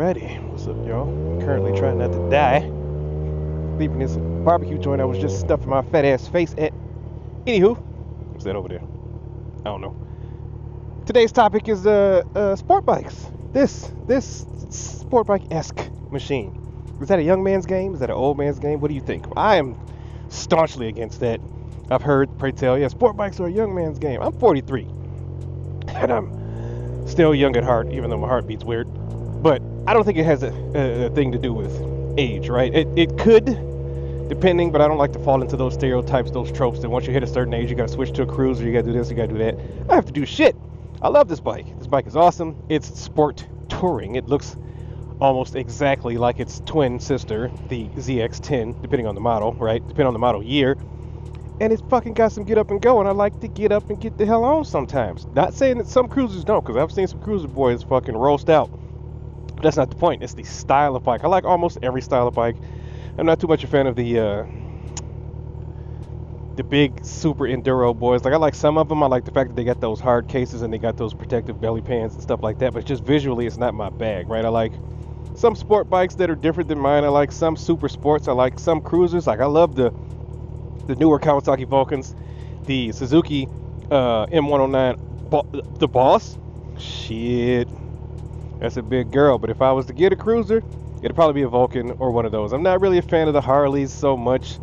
Alrighty, what's up, y'all? Currently trying not to die. Leaving this barbecue joint I was just stuffing my fat ass face at. Anywho, what's that over there? I don't know. Today's topic is sport bikes. This sport bike-esque machine. Is that a young man's game? Is that an old man's game? What do you think? I am staunchly against that. I've heard, pray tell, yeah, sport bikes are a young man's game. I'm 43, and I'm still young at heart, even though my heart beats weird. But I don't think it has a thing to do with age, right? It could, depending, but I don't like to fall into those stereotypes, those tropes that once you hit a certain age, you gotta switch to a cruiser, you gotta do this, you gotta do that. I have to do shit. I love this bike. This bike is awesome. It's sport touring. It looks almost exactly like its twin sister, the ZX10, depending on the model, right? Depending on the model year. And it's fucking got some get up and go, and I like to get up and get the hell on sometimes. Not saying that some cruisers don't, because I've seen some cruiser boys fucking roast out. But that's not the point. It's the style of bike. I like almost every style of bike. I'm not too much a fan of the big super enduro boys. Like, I like some of them. I like the fact that they got those hard cases and they got those protective belly pans and stuff like that. But just visually, it's not my bag, right? I like some sport bikes that are different than mine. I like some super sports. I like some cruisers. Like, I love the newer Kawasaki Vulcans, the Suzuki M109, the Boss. Shit, that's a big girl. But if I was to get a cruiser, it'd probably be a Vulcan or one of those. I'm not really a fan of the Harleys so much.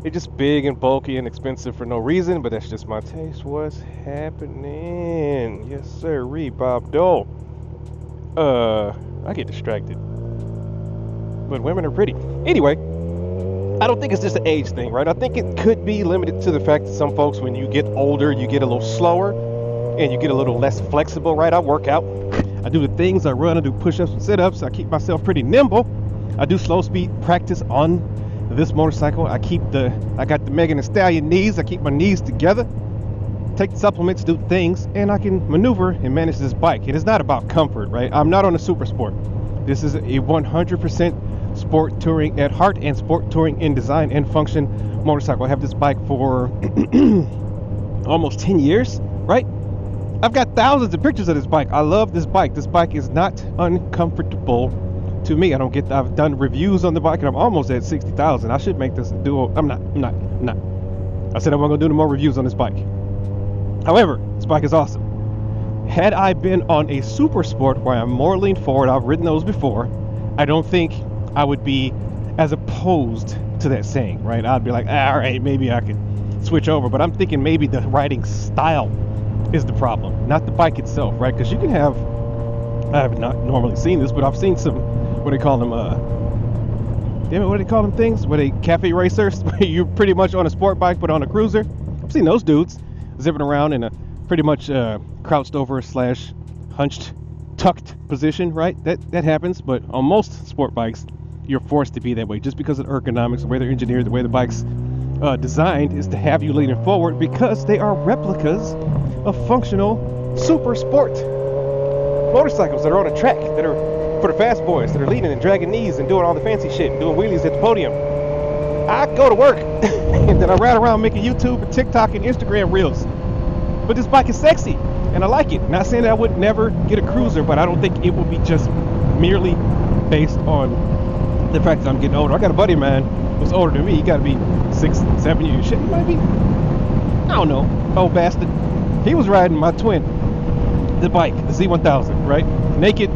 They're just big and bulky and expensive for no reason, but that's just my taste. What's happening? Yes, sir, Bob Dole. I get distracted. But women are pretty. Anyway, I don't think it's just an age thing, right? I think it could be limited to the fact that some folks, when you get older, you get a little slower and you get a little less flexible, right? I work out. I do the things. I run. I do push-ups and sit-ups. I keep myself pretty nimble. I do slow speed practice on this motorcycle. I got the Megan Thee Stallion knees. I keep my knees together. Take the supplements, do things, and I can maneuver and manage this bike. It is not about comfort, right? I'm not on a super sport. This is a 100% sport touring at heart and sport touring in design and function motorcycle. I have this bike for almost 10 years, right? I've got thousands of pictures of this bike. I love this bike. This bike is not uncomfortable to me. I've done reviews on the bike and I'm almost at 60,000. I should make this a duo. I'm not. I said I wasn't gonna do no more reviews on this bike. However, this bike is awesome. Had I been on a super sport where I'm more leaned forward, I've ridden those before, I don't think I would be as opposed to that saying, right? I'd be like, all right, maybe I could switch over. But I'm thinking maybe the riding style is the problem, not the bike itself, right? Because you can have, I have not normally seen this, but I've seen some, what do they call them? What do they call them things? Where they cafe racers? Where you're pretty much on a sport bike, but on a cruiser. I've seen those dudes zipping around in a pretty much crouched over / hunched, tucked position, right? That happens, but on most sport bikes, you're forced to be that way just because of ergonomics, the way they're engineered, the way the bike's designed is to have you leaning forward because they are replicas of functional super sport motorcycles that are on a track, that are for the fast boys, that are leaning and dragging knees and doing all the fancy shit and doing wheelies at the podium. I go to work and then I ride around making YouTube and TikTok and Instagram reels. But this bike is sexy and I like it. Not saying that I would never get a cruiser, but I don't think it would be just merely based on the fact that I'm getting older. I got a buddy of mine who's older than me. He got to be 6, 7 years. Shit, he might be, I don't know, old bastard. He was riding my twin, the bike, the Z1000, right? Naked,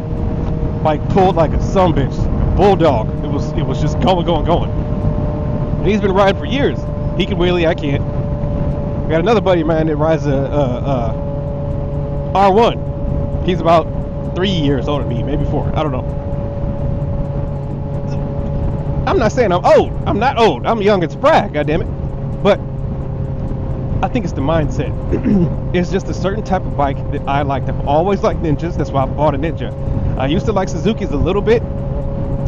bike pulled like a sumbitch, a bulldog. It was just going. And he's been riding for years. He can wheelie, I can't. I got another buddy of mine that rides a R1. He's about 3 years older than me, maybe 4. I don't know. I'm not saying I'm old. I'm not old. I'm young and spry, goddammit. But I think it's the mindset. It's just a certain type of bike that I like. I've always liked Ninjas. That's why I bought a Ninja. I used to like Suzuki's a little bit,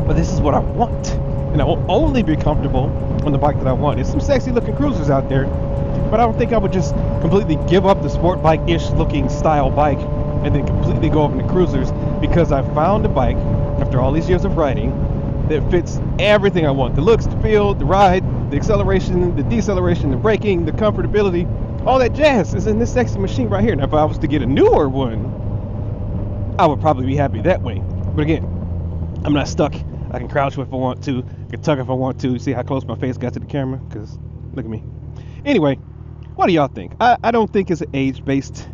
but this is what I want. And I will only be comfortable on the bike that I want. There's some sexy looking cruisers out there, but I don't think I would just completely give up the sport bike-ish looking style bike and then completely go over to cruisers, because I found a bike after all these years of riding that fits everything I want. The looks, the feel, the ride, the acceleration, the deceleration, the braking, the comfortability, all that jazz is in this sexy machine right here. Now, if I was to get a newer one, I would probably be happy that way. But again, I'm not stuck. I can crouch if I want to. I can tuck if I want to. See how close my face got to the camera? Because look at me. Anyway, what do y'all think? I don't think it's an age-based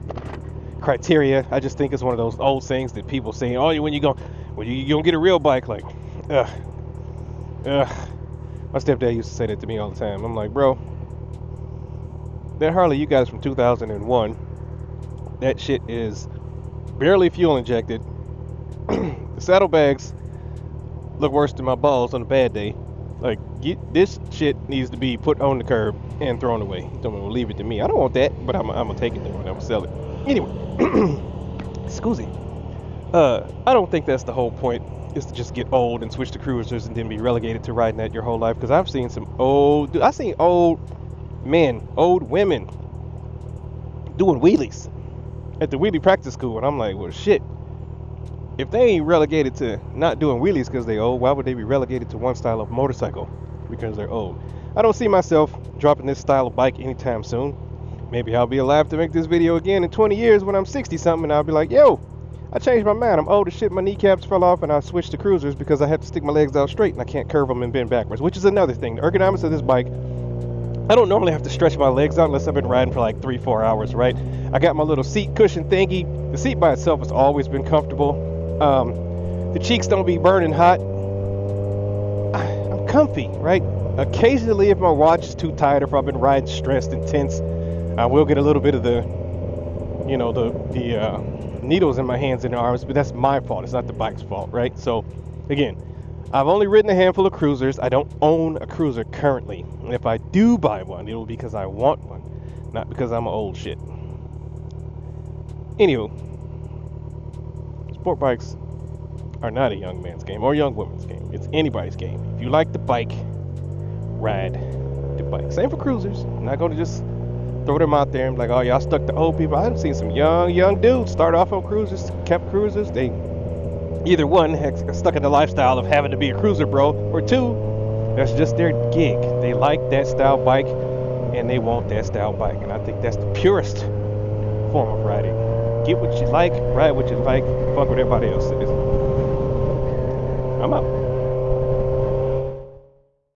criteria. I just think it's one of those old sayings that people say, oh, when you gonna get a real bike? Like, ugh. My stepdad used to say that to me all the time. I'm like, bro, that Harley you got is from 2001. That shit is barely fuel injected. The saddlebags look worse than my balls on a bad day. Like, this shit needs to be put on the curb and thrown away. Don't want to leave it to me. I don't want that, but I'm gonna take it though and I'm gonna sell it. Anyway, excuse me. I don't think that's the whole point, is to just get old and switch to cruisers and then be relegated to riding that your whole life. Because I've seen I've seen old men, old women doing wheelies at the wheelie practice school, and I'm like, well, shit. If they ain't relegated to not doing wheelies because they old, why would they be relegated to one style of motorcycle because they're old? I don't see myself dropping this style of bike anytime soon. Maybe I'll be alive to make this video again in 20 years when I'm 60 something, and I'll be like, yo, I changed my mind. I'm old as shit. My kneecaps fell off, and I switched to cruisers because I had to stick my legs out straight, and I can't curve them and bend backwards, which is another thing. The ergonomics of this bike, I don't normally have to stretch my legs out unless I've been riding for like 3-4 hours, right? I got my little seat cushion thingy. The seat by itself has always been comfortable. The cheeks don't be burning hot. I'm comfy, right? Occasionally, if my watch is too tight or if I've been riding stressed and tense, I will get a little bit of the needles in my hands and arms, but that's my fault. It's not the bike's fault, right? So, again, I've only ridden a handful of cruisers. I don't own a cruiser currently. And if I do buy one, it'll be because I want one, not because I'm an old shit. Anywho, sport bikes are not a young man's game or young woman's game. It's anybody's game. If you like the bike, ride the bike. Same for cruisers. I'm not going to just throw them out there and be like, oh, y'all stuck to old people. I've seen some young dudes start off on cruisers, kept cruisers. They either one, stuck in the lifestyle of having to be a cruiser bro, or two, that's just their gig. They like that style bike and they want that style bike. And I think that's the purest form of riding. Get what you like, ride what you like, fuck what everybody else says. I'm out.